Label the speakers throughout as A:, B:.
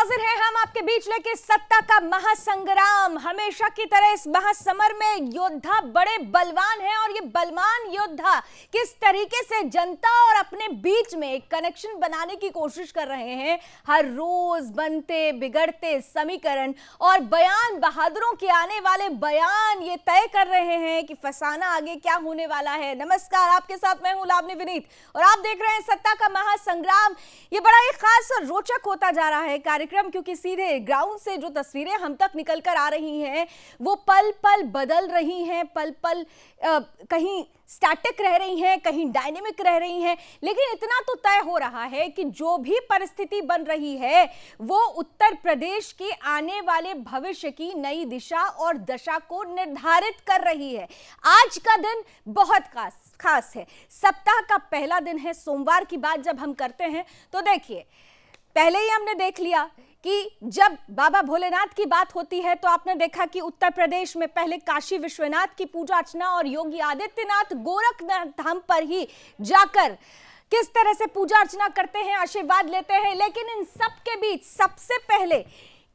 A: हाजिर हैं हम आपके बीच लेके सत्ता का महासंग्राम। हमेशा की तरह इस महासमर में योद्धा बड़े बलवान हैं और ये बलवान योद्धा किस तरीके से जनता और अपने बीच में एक कनेक्शन बनाने की कोशिश कर रहे हैं। हर रोज बनते बिगड़ते समीकरण और बयान, बहादुरों के आने वाले बयान ये तय कर रहे हैं कि फसाना आगे क्या होने वाला है। नमस्कार, आपके साथ मैं हूं लावनी विनीत और आप देख रहे हैं सत्ता का महासंग्राम। ये बड़ा ही खास और रोचक होता जा रहा है कार्यक्रम, क्योंकि सीधे ग्राउंड से जो तस्वीरें हम तक निकल कर आ रही हैं वो पल पल बदल रही हैं, पल पल कहीं स्टैटिक रह रही हैं, कहीं डायनेमिक रह रही हैं। लेकिन इतना तो तय हो रहा है कि जो भी परिस्थिति बन रही है वो उत्तर प्रदेश के आने वाले भविष्य की नई दिशा और दशा को निर्धारित कर रही है। आज का दिन बहुत खास है। सप्ताह का पहला दिन है। सोमवार की बात जब हम करते हैं तो देखिए, पहले ही हमने देख लिया कि जब बाबा भोलेनाथ की बात होती है तो आपने देखा कि उत्तर प्रदेश में पहले काशी विश्वनाथ की पूजा अर्चना और योगी आदित्यनाथ गोरखनाथ धाम पर ही जाकर किस तरह से पूजा अर्चना करते हैं, आशीर्वाद लेते हैं। लेकिन इन सब के बीच सबसे पहले,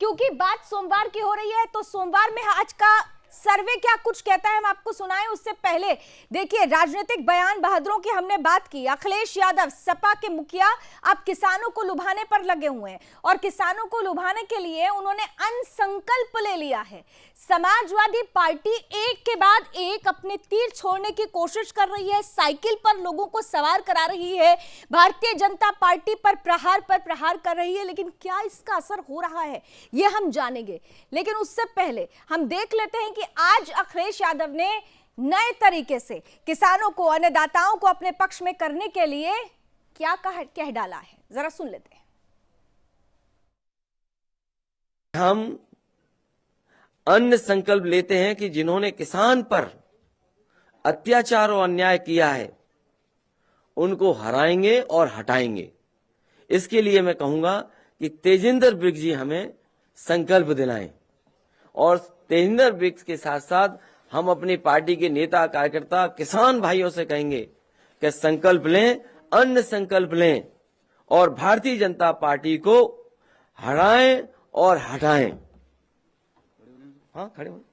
A: क्योंकि बात सोमवार की हो रही है, तो सोमवार में आज का सर्वे क्या कुछ कहता है हम आपको सुनाएं। उससे पहले देखिए, राजनीतिक बयान बहादुरों की हमने बात की। अखिलेश यादव सपा के मुखिया अब किसानों को लुभाने पर लगे हुए हैं और किसानों को लुभाने के लिए उन्होंने अनसंकल्प ले लिया है। समाजवादी पार्टी एक के बाद एक अपने तीर छोड़ने की कोशिश कर रही है, साइकिल पर लोगों को सवार करा रही है, भारतीय जनता पार्टी पर प्रहार कर रही है। लेकिन क्या इसका असर हो रहा है ये हम जानेंगे। लेकिन उससे पहले हम देख लेते हैं कि आज अखिलेश यादव ने नए तरीके से किसानों को, अन्नदाताओं को अपने पक्ष में करने के लिए क्या कह डाला है, जरा सुन लेते हैं।
B: हम अन्न संकल्प लेते हैं कि जिन्होंने किसान पर अत्याचार और अन्याय किया है उनको हराएंगे और हटाएंगे। इसके लिए मैं कहूंगा कि तेजिंदर ब्रिग जी हमें संकल्प दिलाएं और तेजिंदर ब्रिग के साथ साथ हम अपनी पार्टी के नेता, कार्यकर्ता, किसान भाइयों से कहेंगे कि संकल्प लें, अन्न संकल्प लें और भारतीय जनता पार्टी को हराएं और हटाएं। हाँ, खड़े हो।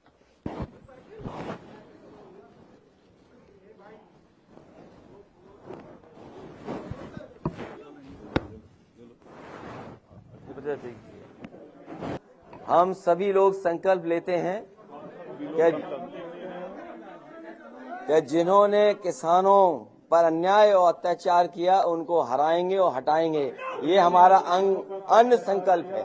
B: हम सभी लोग संकल्प लेते हैं कि जिन्होंने किसानों पर अन्याय और अत्याचार किया उनको हराएंगे और हटाएंगे। ये हमारा अन्न संकल्प है।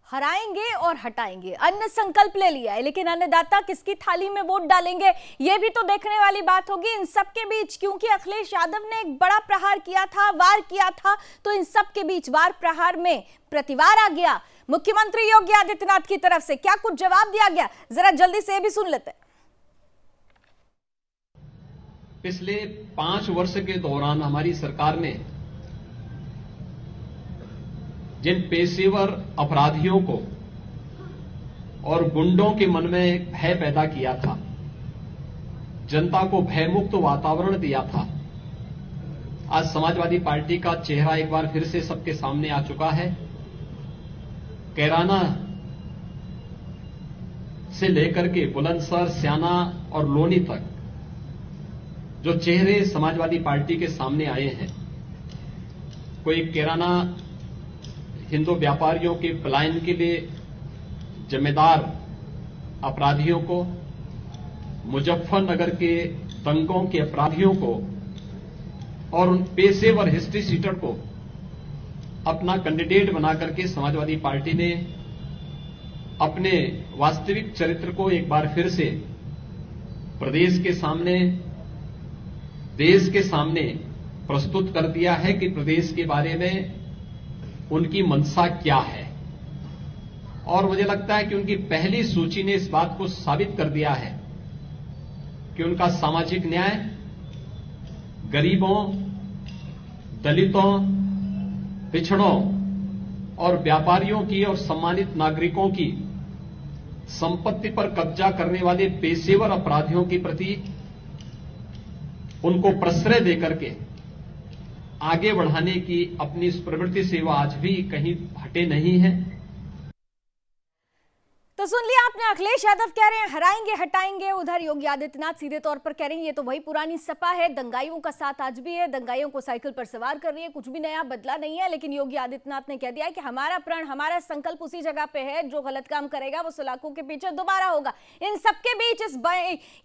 A: हराएंगे और हटाएंगे, अन्न संकल्प ले लिया है। लेकिन अन्नदाता किसकी थाली में वोट डालेंगे ये भी तो देखने वाली बात होगी। इन सब के बीच, क्योंकि अखिलेश यादव ने एक बड़ा प्रहार किया था, वार किया था, तो इन सब के बीच वार प्रहार में प्रतिवार आ गया मुख्यमंत्री योगी आदित्यनाथ की तरफ से। क्या कुछ जवाब दिया गया, जरा जल्दी से भी सुन लेते हैं।
C: पिछले 5 वर्ष के दौरान हमारी सरकार ने जिन पेशेवर अपराधियों को और गुंडों के मन में भय पैदा किया था, जनता को भयमुक्त वातावरण दिया था, आज समाजवादी पार्टी का चेहरा एक बार फिर से सबके सामने आ चुका है। कैराना से लेकर के बुलंदशहर, स्याना और लोनी तक जो चेहरे समाजवादी पार्टी के सामने आए हैं, कोई कैराना हिंदू व्यापारियों के पलायन के लिए जिम्मेदार अपराधियों को, मुजफ्फरनगर के दंगों के अपराधियों को और उन पेशेवर हिस्ट्री सीटर को अपना कैंडिडेट बनाकर के समाजवादी पार्टी ने अपने वास्तविक चरित्र को एक बार फिर से प्रदेश के सामने, देश के सामने प्रस्तुत कर दिया है कि प्रदेश के बारे में उनकी मंशा क्या है। और मुझे लगता है कि उनकी पहली सूची ने इस बात को साबित कर दिया है कि उनका सामाजिक न्याय, गरीबों, दलितों, पिछड़ों और व्यापारियों की और सम्मानित नागरिकों की संपत्ति पर कब्जा करने वाले पेशेवर अपराधियों के प्रति उनको प्रश्रय देकर के आगे बढ़ाने की अपनी इस प्रवृत्ति से वो आज भी कहीं हटे नहीं है।
A: तो सुन लिया आपने, अखिलेश यादव कह रहे हैं हराएंगे हटाएंगे, उधर योगी आदित्यनाथ सीधे तौर पर कह रहे हैं ये तो वही पुरानी सपा है, दंगाइयों का साथ आज भी है, दंगाइयों को साइकिल पर सवार कर रही है, कुछ भी नया बदला नहीं है। लेकिन योगी आदित्यनाथ ने कह दिया है कि हमारा प्रण, हमारा संकल्प उसी जगह पे है, जो गलत काम करेगा वो सलाखों के पीछे दोबारा होगा। इन सबके बीच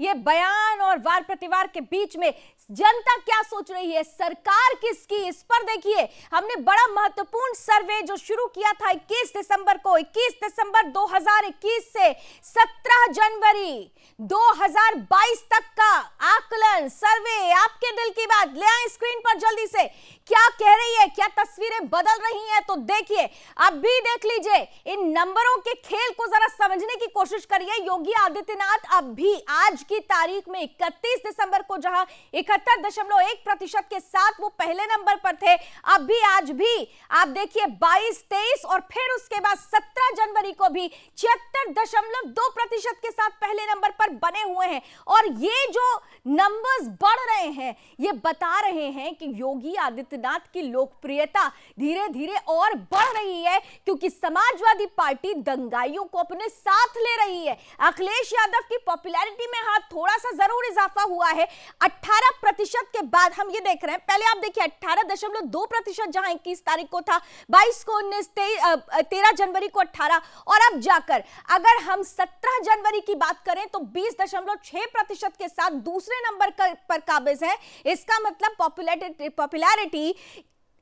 A: ये बयान और वार प्रतिवार के बीच में जनता क्या सोच रही है, सरकार किसकी, इस पर देखिए हमने बड़ा महत्वपूर्ण सर्वे जो शुरू किया था 21 दिसंबर को, 21 दिसंबर 2021 से 17 जनवरी 2022 तक का आकलन सर्वे, आपके दिल की बात ले आए स्क्रीन पर जल्दी से। क्या कह रही है, क्या तस्वीरें बदल रही हैं, तो देखिए अब भी देख लीजिए, इन नंबरों के खेल को जरा समझने की कोशिश करिए। योगी आदित्यनाथ अब भी आज की तारीख में 31 दिसंबर को जहां 71.1% के साथ वो पहले नंबर पर थे, अब भी आज भी आप देखिए 22, 23 और फिर उसके बाद 17 जनवरी को भी 76.2% के साथ पहले नंबर पर बने हुए हैं। और ये जो नंबर्स बढ़ रहे हैं ये बता रहे हैं कि योगी आदित्यनाथ की लोकप्रियता धीरे धीरे और बढ़ रही है, क्योंकि समाजवादी पार्टी दंगाइयों को अपने साथ ले रही है। अखिलेश यादव की पॉपुलैरिटी में हां थोड़ा सा जरूर इजाफा हुआ है, 18% के बाद हम ये देख रहे हैं। पहले आप देखिए 18.2% जहां 21 तारीख को था, 22 को 19, 13 जनवरी को 18, और अब जाकर अगर हम 17 जनवरी की बात करें तो 20.6% के साथ दूसरे नंबर पर काबिज है। इसका मतलब पॉपुलैरिटी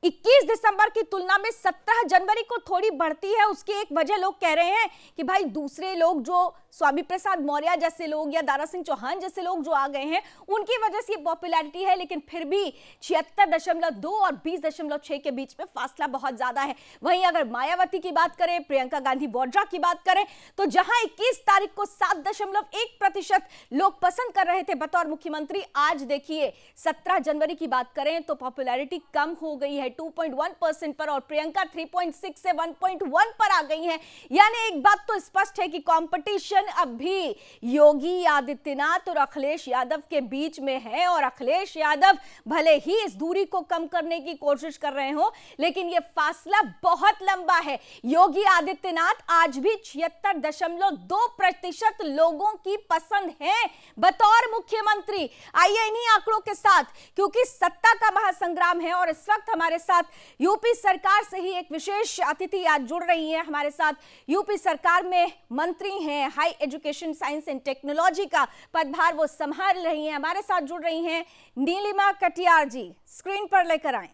A: 21 दिसंबर की तुलना में 17 जनवरी को थोड़ी बढ़ती है। उसकी एक वजह लोग कह रहे हैं कि भाई दूसरे लोग जो स्वामी प्रसाद मौर्य जैसे लोग या दारा सिंह चौहान जैसे लोग जो आ गए हैं उनकी वजह से ये पॉपुलैरिटी है, लेकिन फिर भी 76.2 और 20.6 के बीच में फासला बहुत ज्यादा है। वहीं अगर मायावती की बात करें, प्रियंका गांधी वाड्रा की बात करें, तो जहां 21 तारीख को 7.1% लोग पसंद कर रहे थे बतौर मुख्यमंत्री, आज देखिए 17 जनवरी की बात करें तो पॉपुलैरिटी कम हो गई है 2.1% पर, और प्रियंका 3.6 से 1.1 पर आ गई हैं। यानी एक बात तो स्पष्ट है कि कंपटीशन अब भी योगी आदित्यनाथ और अखिलेश यादव के बीच में है, और अखिलेश यादव भले ही इस दूरी को कम करने की कोशिश कर रहे हो, लेकिन यह फासला बहुत लंबा है। योगी आदित्यनाथ आज भी 76.2% लोगों की पसंद है बतौर मुख्यमंत्री। आइए इन्हीं आंकड़ों के साथ, क्योंकि सत्ता का महासंग्राम है, और इस वक्त हमारे साथ यूपी सरकार से ही एक विशेष अतिथि आज जुड़ रही है। हमारे साथ यूपी सरकार में मंत्री हैं, high education science and technology का पदभार वो संभाल रही हैं। हमारे साथ जुड़ रही हैं नीलिमा कटियार जी, स्क्रीन पर लेकर आए।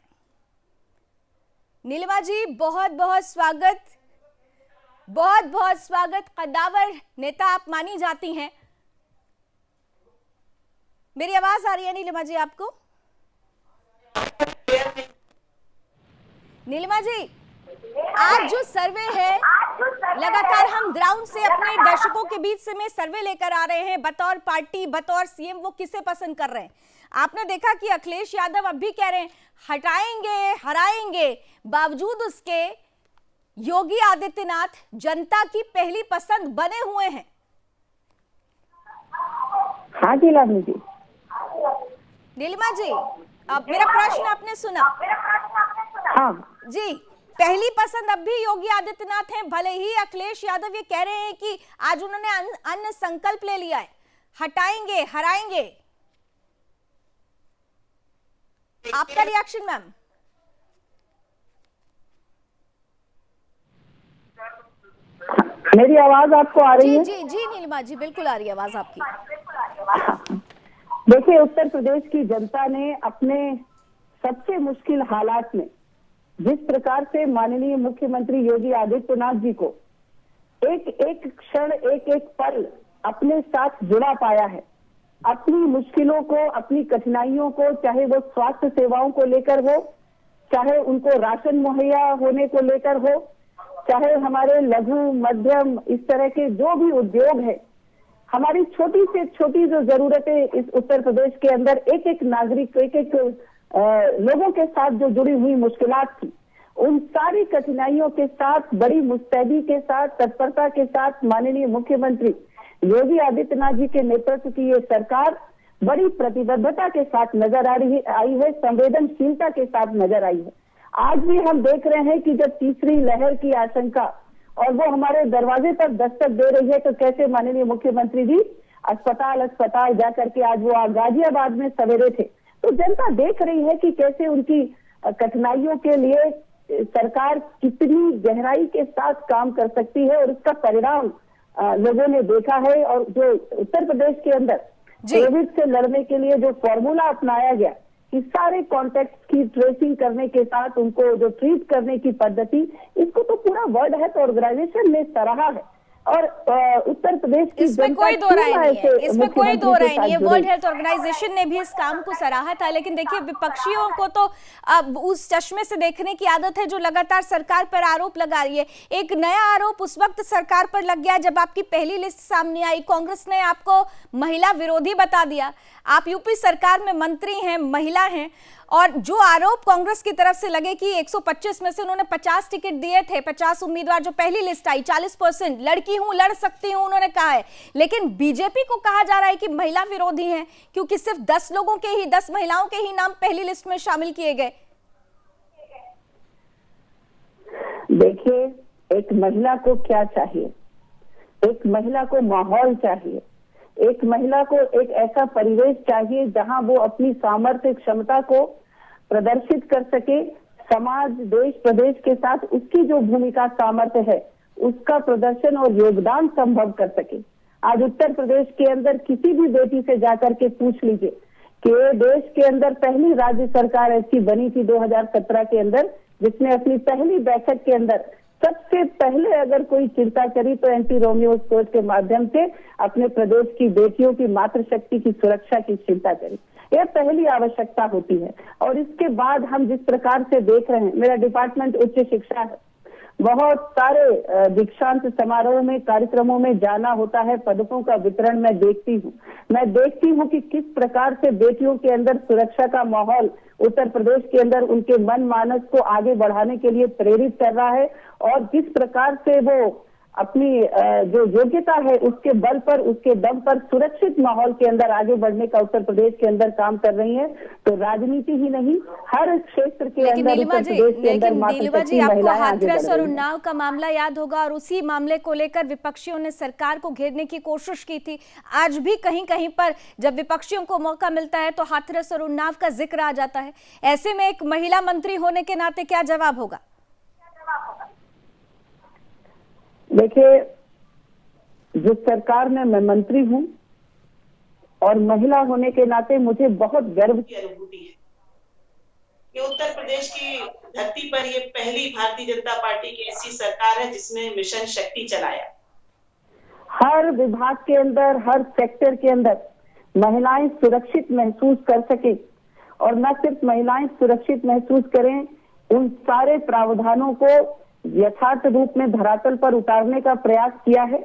A: नीलिमा जी बहुत बहुत स्वागत, बहुत बहुत स्वागत। कद्दावर नेता आप मानी जाती हैं, मेरी आवाज आ रही है नीलिमा जी आपको? नीलिमा जी, आज जो सर्वे है, लगातार हम ग्राउंड से अपने दर्शकों के बीच से में सर्वे लेकर आ रहे हैं, बतौर पार्टी, बतौर सीएम वो किसे पसंद कर रहे हैं। आपने देखा कि अखिलेश यादव अब भी कह रहे हैं हटाएंगे हराएंगे, बावजूद उसके योगी आदित्यनाथ जनता की पहली पसंद बने हुए हैं।
D: हाँ जी लावनी जी।
A: नीलिमा जी, अब मेरा प्रश्न आपने सुना?
D: हाँ
A: जी, पहली पसंद अब भी योगी आदित्यनाथ हैं, भले ही अखिलेश यादव ये कह रहे हैं कि आज उन्होंने अन्य संकल्प ले लिया है, हटाएंगे हराएंगे। आपका रिएक्शन मैम?
D: मेरी आवाज आपको आ रही है?
A: जी जी नीलिमा जी, बिल्कुल आ रही है आवाज आपकी।
D: देखिए, उत्तर प्रदेश की जनता ने अपने सबसे मुश्किल हालात में जिस प्रकार से माननीय मुख्यमंत्री योगी आदित्यनाथ जी को एक एक क्षण, एक एक पल अपने साथ जुड़ा पाया है, अपनी मुश्किलों को, अपनी कठिनाइयों को, चाहे वो स्वास्थ्य सेवाओं को लेकर हो, चाहे उनको राशन मुहैया होने को लेकर हो, चाहे हमारे लघु मध्यम इस तरह के जो भी उद्योग है, हमारी छोटी से छोटी जो जरूरतें इस उत्तर प्रदेश के अंदर एक एक नागरिक, एक एक लोगों के साथ जो जुड़ी हुई मुश्किलात थी, उन सारी कठिनाइयों के साथ बड़ी मुस्तैदी के साथ, तत्परता के साथ माननीय मुख्यमंत्री योगी आदित्यनाथ जी के नेतृत्व की ये सरकार बड़ी प्रतिबद्धता के साथ नजर आई है, संवेदनशीलता के साथ नजर आई है। आज भी हम देख रहे हैं कि जब तीसरी लहर की आशंका और वो हमारे दरवाजे पर दस्तक दे रही है, तो कैसे माननीय मुख्यमंत्री जी अस्पताल जाकर के आज वो गाजियाबाद में सवेरे थे, तो जनता देख रही है कि कैसे उनकी कठिनाइयों के लिए सरकार कितनी गहराई के साथ काम कर सकती है, और इसका परिणाम लोगों ने देखा है। और जो उत्तर प्रदेश के अंदर कोविड से लड़ने के लिए जो फॉर्मूला अपनाया गया कि सारे कॉन्टेक्ट की ट्रेसिंग करने के साथ उनको जो ट्रीट करने की पद्धति, इसको तो पूरा वर्ल्ड हेल्थ ऑर्गेनाइजेशन ने सराहा है। और उत्तर प्रदेश की
A: इसमें कोई दो राय नहीं है, इसमें कोई दो राय नहीं है। वर्ल्ड हेल्थ ऑर्गेनाइजेशन ने भी इस काम को सराहा था, लेकिन देखिए विपक्षियों को तो अब उस चश्मे से देखने की आदत है जो लगातार सरकार पर आरोप लगा रही है। एक नया आरोप उस वक्त सरकार पर लग गया जब आपकी पहली लिस्ट सामने आई, कांग्रेस ने आपको महिला विरोधी बता दिया। आप यूपी सरकार में मंत्री हैं, महिला हैं, और जो आरोप कांग्रेस की तरफ से लगे कि 125 में से उन्होंने 50 टिकट दिए थे, 50 उम्मीदवार जो पहली लिस्ट आई, 40% लड़की हूं, लड़ सकती हूं उन्होंने कहा है, लेकिन बीजेपी को कहा जा रहा है कि महिला विरोधी हैं क्योंकि सिर्फ 10 लोगों के ही, 10 महिलाओं के ही नाम पहली लिस्ट में शामिल किए गए।
D: देखिए, एक महिला को क्या चाहिए? एक महिला को माहौल चाहिए, एक महिला को एक ऐसा परिवेश चाहिए जहां वो अपनी सामर्थ्य क्षमता को प्रदर्शित कर सके, समाज देश प्रदेश के साथ उसकी जो भूमिका सामर्थ्य है उसका प्रदर्शन और योगदान संभव कर सके। आज उत्तर प्रदेश के अंदर किसी भी बेटी से जाकर के पूछ लीजिए कि देश के अंदर पहली राज्य सरकार ऐसी बनी थी 2017 के अंदर, जिसने अपनी पहली बैठक के अंदर सबसे पहले अगर कोई चिंता करी तो एंटी रोमियो सोच के माध्यम से अपने प्रदेश की बेटियों की मातृशक्ति की सुरक्षा की चिंता करी। यह पहली आवश्यकता होती है। और इसके बाद हम जिस प्रकार से देख रहे हैं, मेरा डिपार्टमेंट उच्च शिक्षा है, बहुत सारे दीक्षांत समारोह में, कार्यक्रमों में जाना होता है, पदकों का वितरण मैं देखती हूँ कि किस प्रकार से बेटियों के अंदर सुरक्षा का माहौल उत्तर प्रदेश के अंदर उनके मन मानस को आगे बढ़ाने के लिए प्रेरित कर रहा है, और जिस प्रकार से वो अपनी जो योग्यता है उसके बल पर, उसके दम पर सुरक्षित माहौल के अंदर आगे बढ़ने का उत्तर प्रदेश के अंदर काम कर रही है। तो राजनीति ही नहीं, हर क्षेत्र के अंदर उत्तर प्रदेश के अंदर
A: नीलिमा जी, आपको हाथरस और उन्नाव का मामला याद होगा, और उसी मामले को लेकर विपक्षियों ने सरकार को घेरने की कोशिश की थी। आज भी कहीं कहीं पर जब विपक्षियों को मौका मिलता है तो हाथरस और उन्नाव का जिक्र आ जाता है। ऐसे में एक महिला मंत्री होने के नाते क्या जवाब होगा?
D: देखिए, जिस सरकार में मैं मंत्री हूं और महिला होने के नाते मुझे बहुत गर्व
E: की अनुभूति है कि उत्तर प्रदेश की धरती पर ये पहली भारतीय जनता पार्टी की ऐसी सरकार है जिसने मिशन शक्ति चलाया।
D: हर विभाग के अंदर, हर सेक्टर के अंदर महिलाएं सुरक्षित महसूस कर सके, और न सिर्फ महिलाएं सुरक्षित महसूस करें, उन सारे प्रावधानों को यथार्थ रूप में धरातल पर उतारने का प्रयास किया है।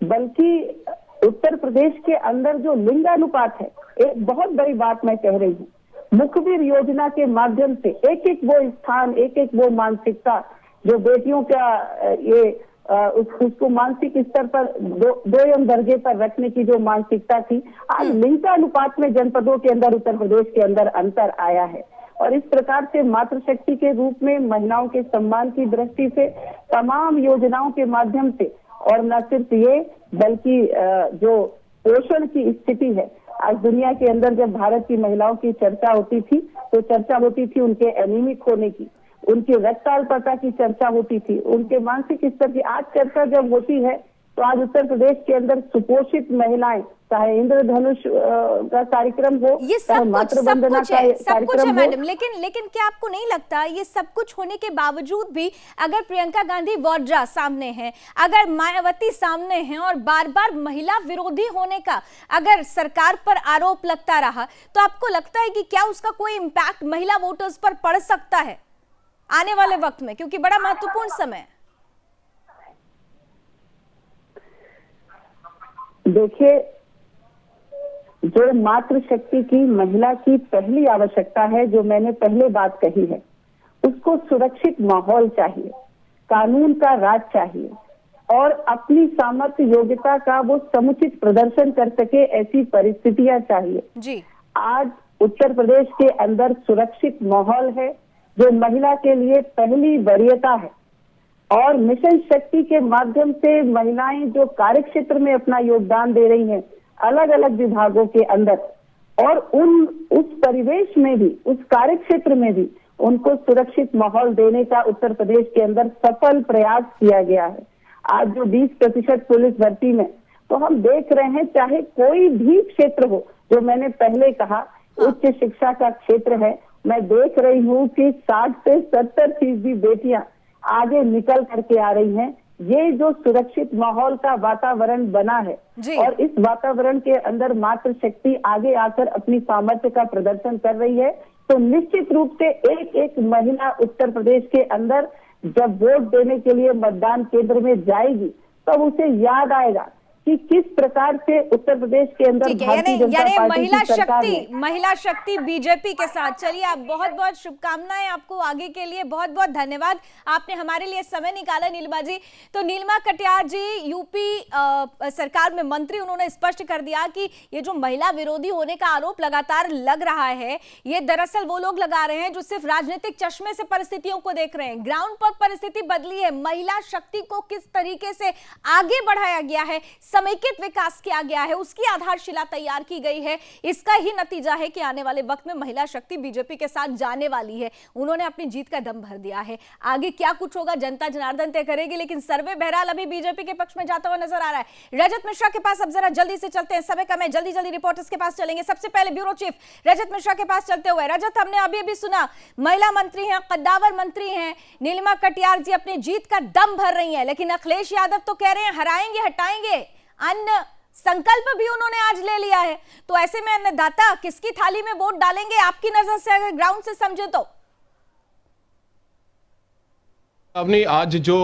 D: बल्कि उत्तर प्रदेश के अंदर जो लिंगानुपात है, एक बहुत बड़ी बात मैं कह रही हूँ, मुखबिर योजना के माध्यम से एक एक वो स्थान, एक एक वो मानसिकता जो बेटियों का ये उसको मानसिक स्तर पर दोयम दर्जे पर रखने की जो मानसिकता थी, आज लिंगानुपात में जनपदों के अंदर उत्तर प्रदेश के अंदर अंतर आया है। और इस प्रकार से मातृशक्ति के रूप में महिलाओं के सम्मान की दृष्टि से तमाम योजनाओं के माध्यम से, और न सिर्फ ये बल्कि जो पोषण की स्थिति है, आज दुनिया के अंदर जब भारत की महिलाओं की चर्चा होती थी तो चर्चा होती थी उनके एनीमिक होने की, उनकी रक्ताल्पता की चर्चा होती थी, उनके मानसिक स्तर की। आज चर्चा जब होती है तो आज उत्तर प्रदेश के अंदर सुपोषित महिलाएं, चाहे इंद्रधनुष का कार्यक्रम हो,
A: ये सब
D: मातृवंदना का कार्यक्रम हो,
A: मैडम, लेकिन क्या आपको नहीं लगता ये सब कुछ होने के बावजूद भी अगर प्रियंका गांधी वाड्रा सामने हैं, अगर मायावती सामने हैं, और बार बार महिला विरोधी होने का अगर सरकार पर आरोप लगता रहा, तो आपको लगता है कि क्या उसका कोई इम्पैक्ट महिला वोटर्स पर पड़ सकता है आने वाले वक्त में, क्योंकि बड़ा महत्वपूर्ण समय है?
D: देखिए, जो मातृशक्ति की महिला की पहली आवश्यकता है, जो मैंने पहले बात कही है, उसको सुरक्षित माहौल चाहिए, कानून का राज चाहिए, और अपनी सामर्थ्य योग्यता का वो समुचित प्रदर्शन कर सके, ऐसी परिस्थितियां चाहिए
A: जी।
D: आज उत्तर प्रदेश के अंदर सुरक्षित माहौल है, जो महिला के लिए पहली वरीयता है। और मिशन शक्ति के माध्यम से महिलाएं जो कार्य क्षेत्र में अपना योगदान दे रही हैं, अलग अलग विभागों के अंदर, और उस परिवेश में भी, उस कार्य क्षेत्र में भी उनको सुरक्षित माहौल देने का उत्तर प्रदेश के अंदर सफल प्रयास किया गया है। आज जो 20% पुलिस भर्ती में, तो हम देख रहे हैं चाहे कोई भी क्षेत्र हो, जो मैंने पहले कहा उच्च शिक्षा का क्षेत्र है, मैं देख रही हूँ कि 60 से 70% बेटियां आगे निकल करके आ रही हैं। ये जो सुरक्षित माहौल का वातावरण बना है और इस वातावरण के अंदर मातृ शक्ति आगे आकर अपनी सामर्थ्य का प्रदर्शन कर रही है, तो निश्चित रूप से एक एक महिला उत्तर प्रदेश के अंदर जब वोट देने के लिए मतदान केंद्र में जाएगी, तब उसे याद आएगा कि किस प्रकार से उत्तर प्रदेश के अंदर भारतीय जनता पार्टी की सरकार है।
A: महिला शक्ति बीजेपी के साथ। चलिए, आप बहुत बहुत शुभकामनाएं आपको आगे के लिए, बहुत बहुत धन्यवाद, आपने हमारे लिए समय निकाला नीलिमा जी। तो नीलिमा कटियार जी यूपी सरकार में मंत्री, उन्होंने स्पष्ट कर दिया कि ये जो महिला विरोधी होने का आरोप लगातार लग रहा है, ये दरअसल वो लोग लगा रहे हैं जो सिर्फ राजनीतिक चश्मे से परिस्थितियों को देख रहे हैं। ग्राउंड पर परिस्थिति बदली है, महिला शक्ति को किस तरीके से आगे बढ़ाया गया है, समेकित विकास किया गया है, उसकी आधारशिला तैयार की गई है। इसका ही नतीजा है कि आने वाले वक्त में महिला शक्ति बीजेपी के साथ जाने वाली है। उन्होंने अपनी जीत का दम भर दिया है। आगे क्या कुछ होगा जनता जनार्दन तय करेगी, लेकिन सर्वे बहरहाल अभी बीजेपी के पक्ष में जाता हुआ नजर आ रहा है। रजत मिश्रा के पास अब जरा जल्दी से चलते हैं, समय कम है, जल्दी जल्दी रिपोर्टर्स के पास चलेंगे। सबसे पहले ब्यूरो चीफ रजत मिश्रा के पास चलते हुए, रजत, हमने अभी अभी सुना महिला मंत्री हैं, कद्दावर मंत्री हैं नीलिमा कटियार जी, अपनी जीत का दम भर रही है, लेकिन अखिलेश यादव तो कह रहे हैं हराएंगे, हटाएंगे, अन्य संकल्प भी उन्होंने आज ले लिया है। तो ऐसे में अन्नदाता किसकी थाली में वोट डालेंगे आपकी नजर से, अगर ग्राउंड से समझे तो?
F: अपनी आज जो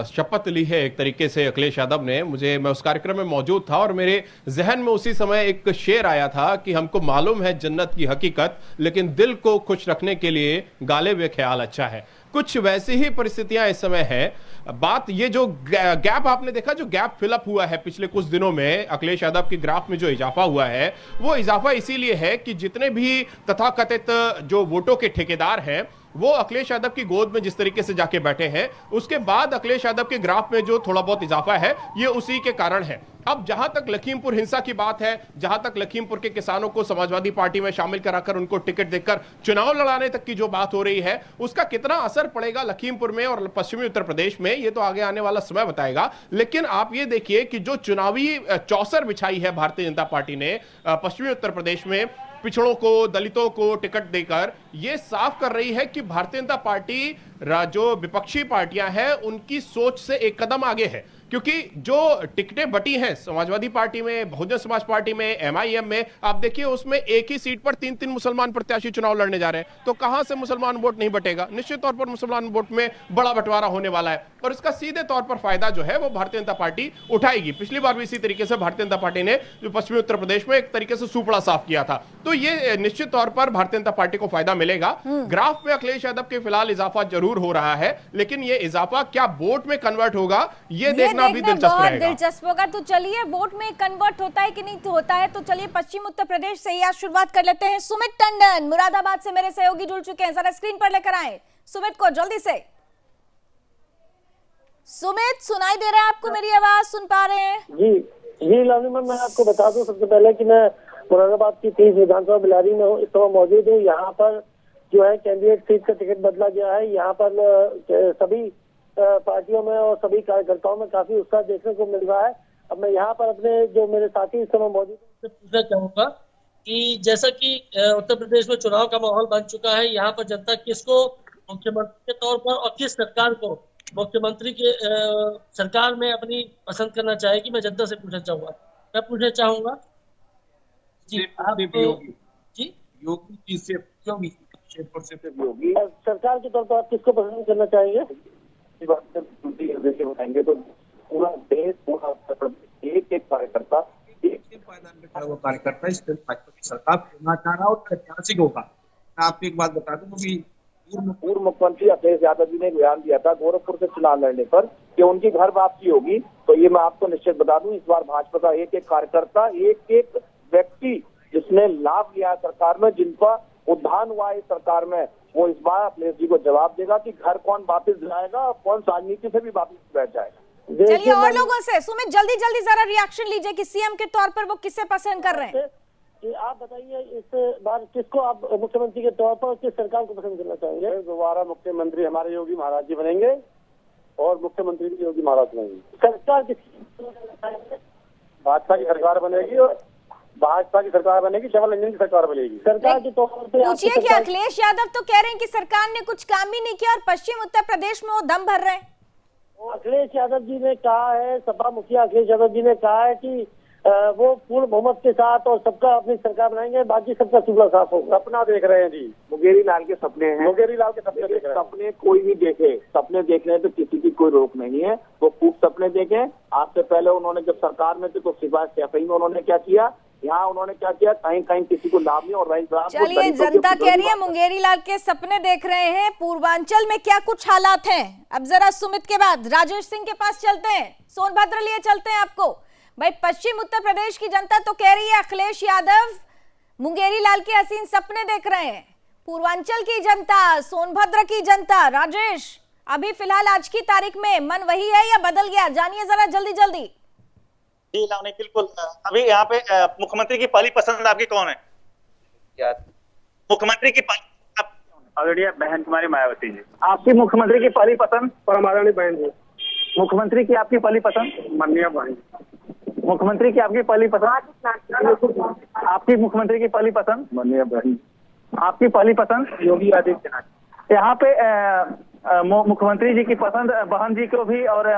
F: शपथ ली है एक तरीके से अखिलेश यादव ने, मैं उस कार्यक्रम में मौजूद था और मेरे जहन में उसी समय एक शेर आया था कि हमको मालूम है जन्नत की हकीकत, लेकिन दिल को खुश रखने के लिए गालिब ये ख्याल अच्छा है। कुछ वैसी ही परिस्थितियां इस समय है। बात ये जो गैप आपने देखा, जो गैप फिलअप हुआ है पिछले कुछ दिनों में, अखिलेश यादव के ग्राफ में जो इजाफा हुआ है, वो इजाफा इसीलिए है कि जितने भी तथाकथित जो वोटों के ठेकेदार हैं, वो अखिलेश यादव की गोद में जिस तरीके से जाके बैठे हैं, उसके बाद अखिलेश यादव के ग्राफ में जो थोड़ा बहुत इजाफा है, ये उसी के कारण है। अब जहां तक लखीमपुर हिंसा की बात है, जहां तक लखीमपुर के किसानों को समाजवादी पार्टी में शामिल कराकर उनको टिकट देकर चुनाव लड़ाने तक की जो बात हो रही है, उसका कितना असर पड़ेगा लखीमपुर में और पश्चिमी उत्तर प्रदेश में, ये तो आगे आने वाला समय बताएगा। लेकिन आप ये देखिए कि जो चुनावी चौसर बिछाई है भारतीय जनता पार्टी ने पश्चिमी उत्तर प्रदेश में पिछड़ों को, दलितों को टिकट देकर, ये साफ कर रही है कि भारतीय जनता पार्टी जो विपक्षी पार्टियां हैं उनकी सोच से एक कदम आगे है। क्योंकि जो टिकटें बटी हैं समाजवादी पार्टी में, बहुजन समाज पार्टी में, एमआईएम में, आप देखिए उसमें एक ही सीट पर 3-3 मुसलमान प्रत्याशी चुनाव लड़ने जा रहे हैं। तो कहां से मुसलमान वोट नहीं बटेगा? निश्चित तौर पर मुसलमान वोट में बड़ा बंटवारा होने वाला है और इसका सीधे तौर पर फायदा जो है वो भारतीय जनता पार्टी उठाएगी। पिछली बार भी इसी तरीके से भारतीय जनता पार्टी ने जो पश्चिमी उत्तर प्रदेश में एक तरीके से सुपड़ा साफ किया था। तो ये निश्चित तौर पर भारतीय जनता पार्टी को फायदा मिलेगा। ग्राफ में अखिलेश यादव के फिलहाल इजाफा जरूर हो रहा है, लेकिन ये इजाफा क्या वोट में कन्वर्ट होगा, ये देखना भी दिलचस्प रहेगा।
A: दिलचस्प होगा। तो चलिए, वोट में कन्वर्ट होता है कि नहीं होता है, तो चलिए पश्चिम उत्तर प्रदेश से ही आज शुरुआत कर लेते हैं। सुमित टंडन मुरादाबाद से मेरे सहयोगी जुड़ चुके हैं, जरा स्क्रीन पर लेकर आए सुमित को जल्दी से। सुमित, सुनाई दे रहा है आपको? मेरी आवाज सुन पा रहे हैं?
G: जी जी लालिमा, मैं आपको बता दूं सबसे पहले कि मैं मुरादाबाद की 30 विधानसभा बिलारी में हूँ, इस समय मौजूद हूँ। यहाँ पर जो है कैंडिडेट सीट का टिकट बदला गया है। यहाँ पर सभी पार्टियों में और सभी कार्यकर्ताओं में काफी उत्साह देखने को मिल रहा है। अब मैं यहाँ पर अपने जो मेरे साथी इस समय मौजूद
H: है पूछना चाहूंगा कि जैसा कि उत्तर प्रदेश में चुनाव का माहौल बन चुका है, यहाँ पर जनता किसको मुख्यमंत्री के तौर पर और किस सरकार को मुख्यमंत्री के सरकार में अपनी पसंद करना चाहेगी, मैं जनता से पूछना चाहूंगा। मैं पूछना चाहूंगा जी, आप जी
G: योगी से योगी सरकार के तौर पर आप किसको पसंद करना चाहेंगे? बताएंगे तो पूरा देश, पूरा एक एक कार्यकर्ता, एक पायदान में खड़ा हुआ कार्यकर्ता इस भाजपा की सरकार चुनना चाह रहा और ऐतिहासिक होगा। मैं आपको एक बात बता दूं कि पूर्व मुख्यमंत्री अखिलेश यादव जी ने बयान दिया था गोरखपुर से चुनाव लड़ने पर
I: कि उनकी घर वापसी होगी। तो ये मैं आपको निश्चित बता दूं, इस बार भाजपा का एक एक कार्यकर्ता, एक एक व्यक्ति जिसने लाभ लिया सरकार में, जिनका उद्धान हुआ है सरकार में, वो इस बार अखिलेश जी को जवाब देगा कि घर कौन वापस जाएगा और कौन राजनीति से भी वापस बैठ जाएगा।
A: चलिए और लोगों से सुमित जल्दी जल्दी जरा रिएक्शन लीजिए कि सीएम के तौर पर वो किसे पसंद कर रहे हैं।
G: आप बताइए इस बार किसको आप मुख्यमंत्री के तौर पर किस सरकार को पसंद करना चाहेंगे?
I: दोबारा मुख्यमंत्री हमारे योगी महाराज जी बनेंगे और मुख्यमंत्री भी योगी महाराज बनेंगे।
G: सरकार किसकी?
I: भाजपा की सरकार बनेगी और भाजपा की सरकार बनेगी, डबल इंजन की सरकार बनेगी।
G: सरकार के तौर पर
A: पूछिए कि अखिलेश यादव तो कह रहे हैं कि सरकार ने कुछ काम ही नहीं किया और पश्चिम उत्तर प्रदेश में वो दम भर रहे हैं।
G: अखिलेश यादव जी ने कहा है, सपा मुखिया अखिलेश यादव जी ने कहा है कि वो पूर्ण बहुमत के साथ और सबका अपनी सरकार बनाएंगे, बाकी सबका चूल्हा साफ होगा।
I: सपना देख रहे हैं जी, मुंगेरी लाल के सपने हैं, मुंगेरी लाल के सपने देख रहे हैं। सपने कोई भी देखे, सपने देखने तो किसी की कोई रोक नहीं है, वो खूब सपने देखे। आपसे पहले उन्होंने जब सरकार में थे तो सिवाय सैफई में उन्होंने क्या किया, यहाँ उन्होंने क्या किया, कहीं कहीं किसी को लाभ नहीं। और
A: चलिए जनता कह रही है मुंगेरी लाल के सपने देख रहे हैं। पूर्वांचल में क्या कुछ हालात हैं, अब जरा सुमित के बाद राजेश सिंह के पास चलते हैं, सोनभद्र लिए चलते हैं आपको। भाई पश्चिम उत्तर प्रदेश की जनता तो कह रही है अखिलेश यादव मुंगेरी लाल के हसीन सपने देख रहे हैं। पूर्वांचल की जनता, सोनभद्र की जनता, राजेश अभी फिलहाल आज की तारीख में मन वही है या बदल गया, जानिए जरा जल्दी जल्दी।
J: जी लावनी, बिल्कुल। अभी यहाँ पे मुख्यमंत्री की पहली पसंद आपकी कौन है?
I: क्या
J: मुख्यमंत्री की
I: आदरणीय बहन कुमारी मायावती जी।
G: आपकी मुख्यमंत्री की पहली पसंद? परमादरणीय बहन जी। मुख्यमंत्री की आपकी पहली पसंद?
I: माननीय बहन।
G: मुख्यमंत्री की आपकी पहली पसंद? आपकी मुख्यमंत्री की पहली पसंद?
I: माननीय बहन।
G: आपकी पहली पसंद?
I: योगी आदित्यनाथ।
G: यहाँ पे मुख्यमंत्री जी की पसंद बहन जी को भी और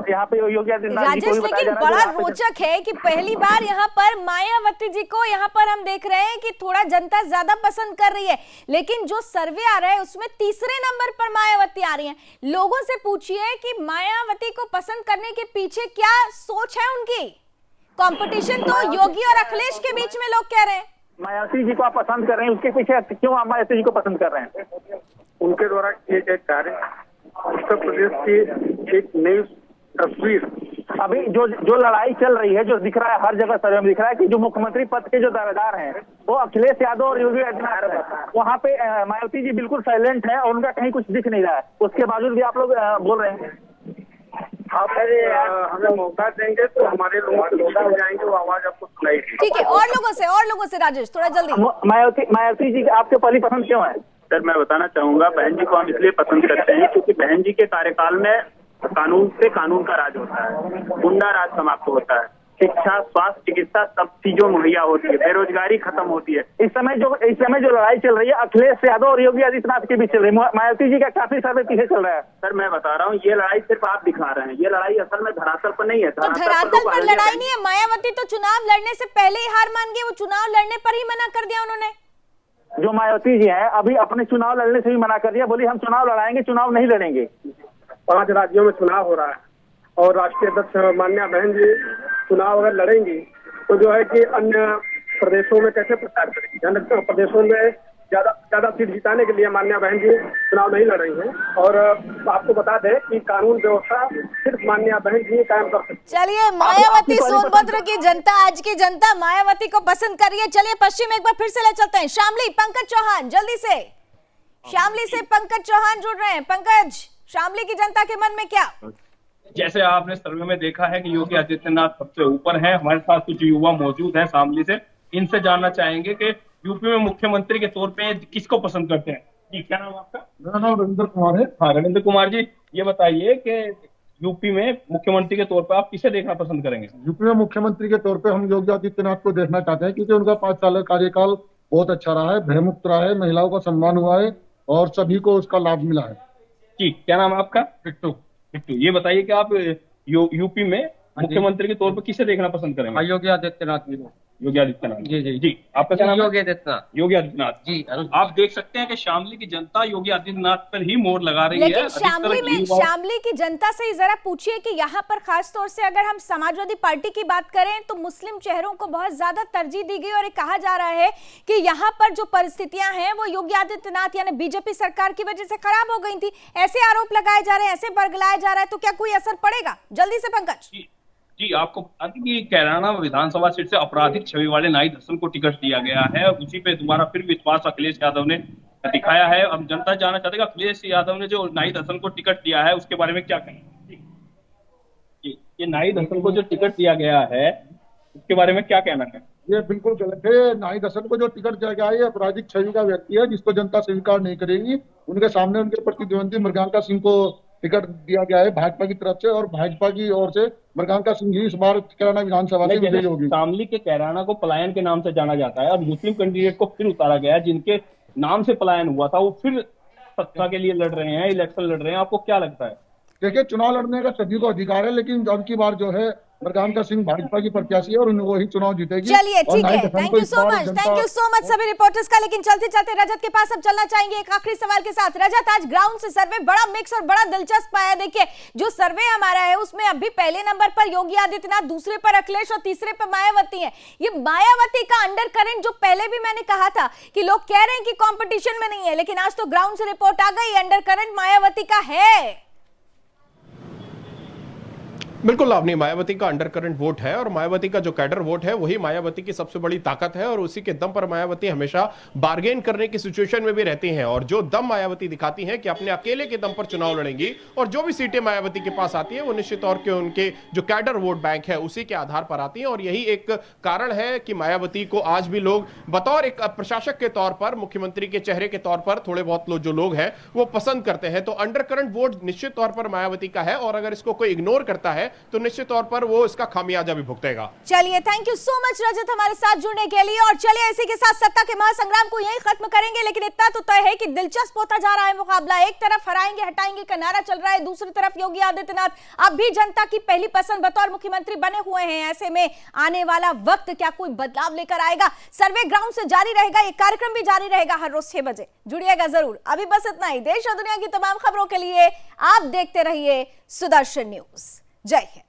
G: यहाँ पे योगी आदित्यनाथ जी को भी बताया जा रहा है।
A: बड़ा रोचक है कि पहली बार यहाँ पर मायावती जी को यहाँ पर हम देख रहे हैं कि थोड़ा जनता ज्यादा पसंद कर रही है, लेकिन जो सर्वे आ रहा है उसमें तीसरे नंबर पर मायावती आ रही हैं। लोगों से पूछिए कि मायावती को पसंद करने के पीछे क्या सोच है उनकी। कंपटीशन तो योगी और अखिलेश के बीच में लोग कह रहे हैं।
G: मायावती जी को आप पसंद कर रहे हैं, उसके पीछे क्यों आप मायावती जी को पसंद कर रहे हैं?
I: उनके द्वारा किए गए कार्य, उत्तर प्रदेश की एक नई तस्वीर।
G: अभी जो लड़ाई चल रही है, जो दिख रहा है हर जगह सर्वे में दिख रहा है कि जो मुख्यमंत्री पद के जो दावेदार हैं वो अखिलेश यादव और योगी आदित्यनाथ है। वहाँ पे मायावती जी बिल्कुल साइलेंट है और उनका कहीं कुछ दिख नहीं रहा है, उसके बावजूद भी आप लोग बोल रहे हैं।
I: आप हमें मौका देंगे तो हमारे लोग जाएंगे, वो आवाज आपको सुनाई।
A: ठीक है, और लोगों से राजेश थोड़ा जल्दी।
G: मायावती जी आपके पहली पसंद क्यों है?
I: सर मैं बताना चाहूंगा, बहन जी को हम इसलिए पसंद करते हैं क्योंकि बहन जी के कार्यकाल में कानून से कानून का राज होता है, गुंडा राज समाप्त होता है, शिक्षा, स्वास्थ्य, चिकित्सा सब चीजों मुहैया होती है, बेरोजगारी खत्म होती है।
G: इस समय जो लड़ाई चल रही है अखिलेश यादव और योगी आदित्यनाथ के बीच चल रही है, मायावती जी का काफी सर्वे पीछे चल रहा है।
I: सर मैं बता रहा हूँ, ये लड़ाई सिर्फ आप दिखा रहे हैं, ये लड़ाई असल में धरातल पर नहीं है।
A: तो धरातल पर लड़ाई नहीं है। मायावती तो चुनाव लड़ने से पहले ही हार मान गई, वो चुनाव लड़ने पर ही मना कर दिया उन्होंने।
G: जो मायावती जी हैं अभी अपने चुनाव लड़ने से भी मना कर दिया, बोली हम चुनाव लड़ाएंगे, चुनाव नहीं लड़ेंगे।
I: 5 राज्यों में चुनाव हो रहा है और राष्ट्रीय अध्यक्ष माननीय बहन जी चुनाव अगर लड़ेंगी तो जो है कि अन्य प्रदेशों में कैसे प्रचार करेंगी। अन्य प्रदेशों में ज्यादा सीट जिताने के लिए माननीय बहन जी चुनाव नहीं लड़ रही हैं। और आपको बता दें कि कानून व्यवस्था सिर्फ माननीय बहन जी कायम कर सकती।
A: चलिए मायावती, सोनभद्र की जनता, आज की जनता मायावती को पसंद कर रही है। चलिए पश्चिम एक बार फिर से ले चलते हैं। शामली, पंकज चौहान जल्दी से। शामली से पंकज चौहान जुड़ रहे हैं। पंकज, शामली की जनता के मन में क्या?
K: जैसे आपने सर्वे में देखा है कि योगी आदित्यनाथ सबसे ऊपर है। हमारे साथ कुछ युवा मौजूद हैं शामली से, इनसे जानना चाहेंगे कि यूपी में मुख्यमंत्री के तौर पे किसको पसंद करते हैं। जी क्या नाम आपका?
L: मेरा नाम रविंद्र कुमार है।
K: हाँ रविंद्र कुमार जी, ये बताइए कि यूपी में मुख्यमंत्री के तौर पे आप किसे देखना पसंद करेंगे?
L: यूपी में मुख्यमंत्री के तौर पे हम योगी आदित्यनाथ को देखना चाहते हैं क्योंकि उनका 5 साल का कार्यकाल बहुत अच्छा रहा है, भयमुक्त रहा है, महिलाओं का सम्मान हुआ है और सभी को उसका लाभ मिला है।
K: जी क्या नाम है आपका?
L: टिट्टू।
K: ये बताइए कि आप यूपी में मुख्यमंत्री के तौर पर किसे देखना पसंद करेंगे?
L: योगी आदित्यनाथ जी को।
K: योगी आदित्यनाथ। जी आपका क्या नाम है?
M: योगी आदित्यनाथ।
K: योगी आदित्यनाथ जी। आप देख सकते हैं कि शामली की जनता योगी आदित्यनाथ पर ही मोहर लगा रही है।
A: लेकिन शामली की जनता से जरा पूछिए कि यहाँ पर खास तौर से अगर हम समाजवादी पार्टी की बात करें तो मुस्लिम चेहरों को बहुत ज्यादा तरजीह दी गई और ये कहा जा रहा है कि यहाँ पर जो परिस्थितियां हैं वो योगी आदित्यनाथ यानी बीजेपी सरकार की वजह से खराब हो गई थी। ऐसे आरोप लगाए जा रहे हैं, ऐसे बरगलाया जा रहा है, तो क्या कोई असर पड़ेगा? जल्दी से पंकज।
K: जी आपको बता दें कि कैराना विधानसभा सीट से आपराधिक छवि वाले नाहिद हसन को टिकट दिया गया है। उसी पे दोबारा फिर विश्वास अखिलेश यादव ने दिखाया है। अब जनता जानना चाहती है कि अखिलेश यादव ने जो नाहिद हसन को टिकट दिया है उसके बारे में क्या कहें? ये नाहिद हसन को जो टिकट दिया गया है उसके बारे में क्या कहना है?
L: ये बिल्कुल गलत है। नाहिद हसन को जो टिकट दिया गया है आपराधिक छवि का व्यक्ति है जिसको जनता स्वीकार नहीं करेगी। उनके सामने उनके प्रतिद्वंदी मृगांका सिंह को टिकट दिया गया है भाजपा की तरफ से और भाजपा की ओर से मृगांका सिंह ही इस बार कैराना विधानसभा से विजयी होगी।
K: शामली के कैराना को पलायन के नाम से जाना जाता है। अब मुस्लिम कैंडिडेट को फिर उतारा गया है, जिनके नाम से पलायन हुआ था वो फिर सत्ता के लिए लड़ रहे हैं, इलेक्शन लड़ रहे हैं। आपको क्या लगता है?
L: देखिए, चुनाव लड़ने का सभी को अधिकार है, लेकिन अब की बार जो है मृगांका सिंह भाजपा की प्रत्याशी है और वही चुनाव जीतेगी।
A: चलिए ठीक है, थैंक यू सो मच सभी रिपोर्टर्स का। लेकिन चलते चलते रजत के पास अब चलना चाहेंगे एक आखिरी सवाल के साथ। रजत, आज ग्राउंड से सर्वे बड़ा मिक्स और बड़ा दिलचस्प आया। देखिए, जो सर्वे हमारा है उसमें अभी पहले नंबर पर योगी आदित्यनाथ, दूसरे पर अखिलेश और तीसरे पर मायावती है। ये मायावती का अंडर करंट जो पहले भी मैंने कहा था कि लोग कह रहे हैं कि कंपटीशन में नहीं है, लेकिन आज तो ग्राउंड से रिपोर्ट आ गई, अंडर करंट मायावती का है।
F: बिल्कुल लावनी, मायावती का अंडर करंट वोट है और मायावती का जो कैडर वोट है वही मायावती की सबसे बड़ी ताकत है और उसी के दम पर मायावती हमेशा बार्गेन करने की सिचुएशन में भी रहती हैं। और जो दम मायावती दिखाती हैं कि अपने अकेले के दम पर चुनाव लड़ेंगी और जो भी सीटें मायावती के पास आती है वो निश्चित तौर के उनके जो कैडर वोट बैंक है उसी के आधार पर आती है। और यही एक कारण है कि मायावती को आज भी लोग बतौर एक प्रशासक के तौर पर, मुख्यमंत्री के चेहरे के तौर पर थोड़े बहुत जो लोग हैं वो पसंद करते हैं। तो अंडर करंट वोट निश्चित तौर पर मायावती का है और अगर इसको कोई इग्नोर करता है तो निश्चित तौर पर वो इसका खामियाजा भी भुगतेगा।
A: चलिए, थैंक यू सो मच रजत हमारे साथ जुड़ने के लिए। और चलिए इसी के साथ सत्ता के महासंग्राम को यहीं खत्म करेंगे, लेकिन इतना तो तय है कि दिलचस्प होता जा रहा है मुकाबला। एक तरफ हराएंगे हटाएंगे का नारा चल रहा है, दूसरी तरफ योगी आदित्यनाथ अब भी जनता की पहली पसंद बतौर मुख्यमंत्री बने हुए हैं। ऐसे में आने वाला वक्त क्या कोई बदलाव लेकर आएगा? सर्वे ग्राउंड से जारी रहेगा, ये कार्यक्रम भी जारी रहेगा हर रोज 6 बजे। जुड़िएगा जरूर। अभी बस इतना ही। देश और दुनिया की तमाम खबरों के लिए आप देखते रहिए सुदर्शन न्यूज। जय हिंद।